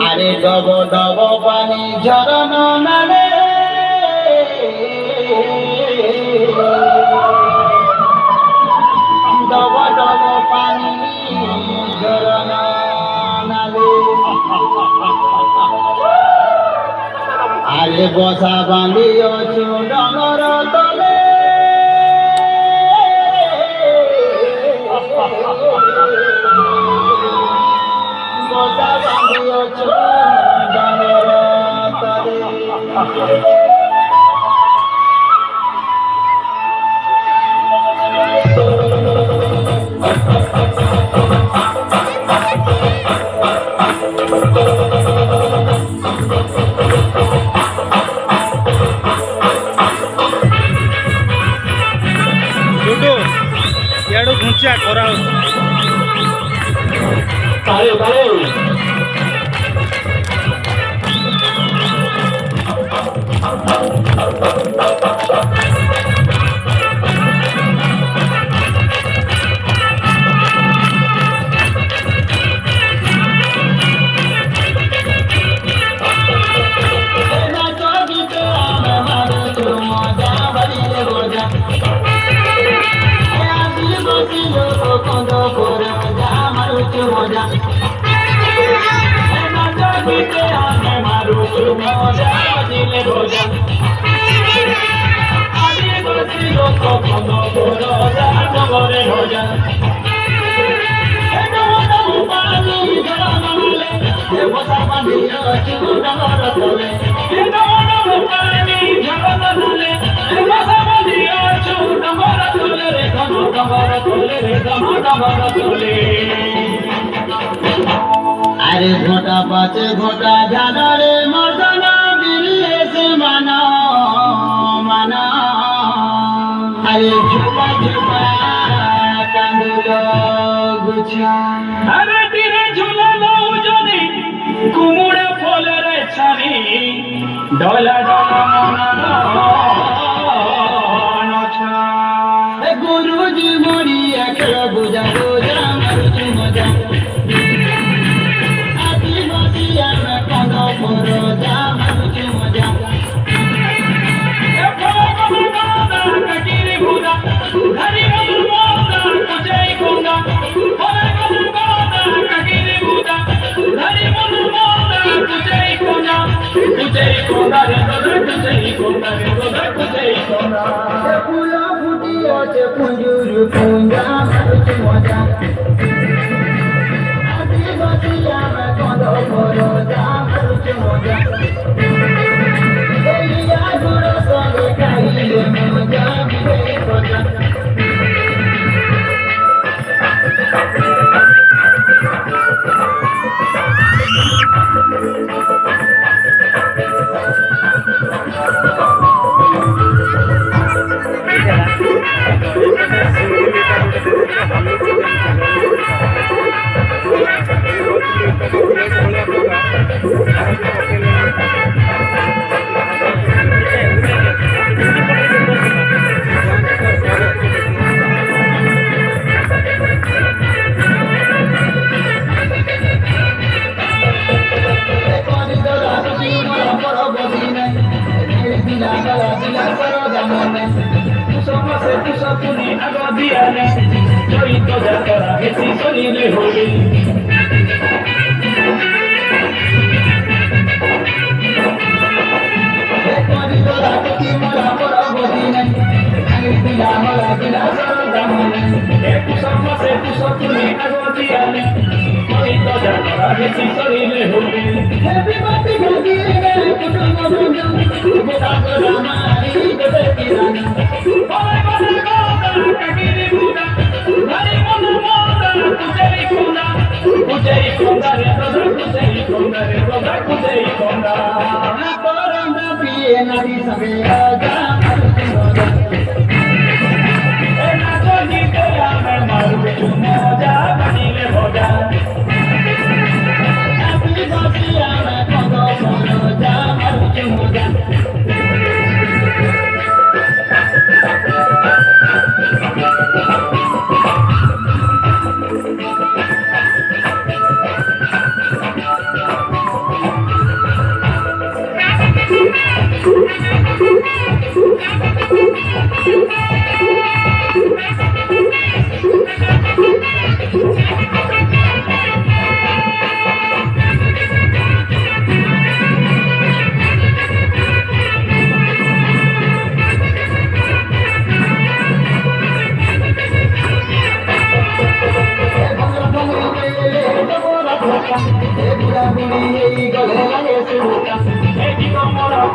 আরে ডব ডব পানি ঝরনো নারে ডব ডব পানি ঝরনো নারে আরে বসা বাঁধিয়েছো ডঙর তলে বসা বাঁধিয়েছো ডঙর তলে ಎರಡು ಗುಂಚೆ ಕೊರ বারে বারে আরে ঘোটা পাচে ঘোটা ঝাড়ারে মর্দানা দিলে সে মানা মানা আরে ঝুপা ঝুপা কান্দুল গুছা আরে তীরে ঝুলালো জনি কুমুড়া ফলের ছানি ডলা ডলা মনা নছা গুরুজি মরি একল বুঝা বুঝা মারুচু মজা আদিবাসী আমরা কান্দ পর যা মারুচু মজা ফুলা ফুটিয়াছে পুঞ্জুর পুঞ্জা মারুচু মজা আদিবাসী আমরা কান্দ পর যা মারুচু মজা এলিয়া গুরু সঙ্গে খাইলে মজা বিবে মজা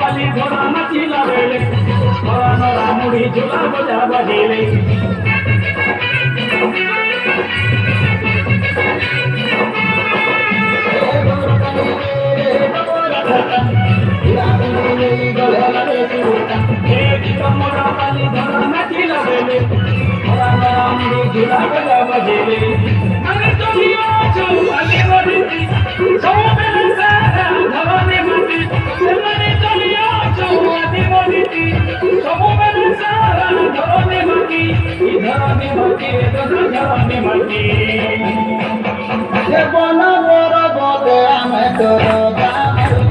পালি ধরা নাচিলা বেলে নরা মুড়ি ঝোলা বজা বাজিলে মোরা পালি ধরা নাচিলা বেলে নরা মুড়ি ঝোলা বজা বাজিলে আমি চলিয়া চল আগে বলিছি সবেলে সারা ধরনে মাটি এমনি চলিয়া চল আগে বলিছি সবেলে সারা ধরনে মাটি ধরনে মাটি বন বড় বদে আমি তোর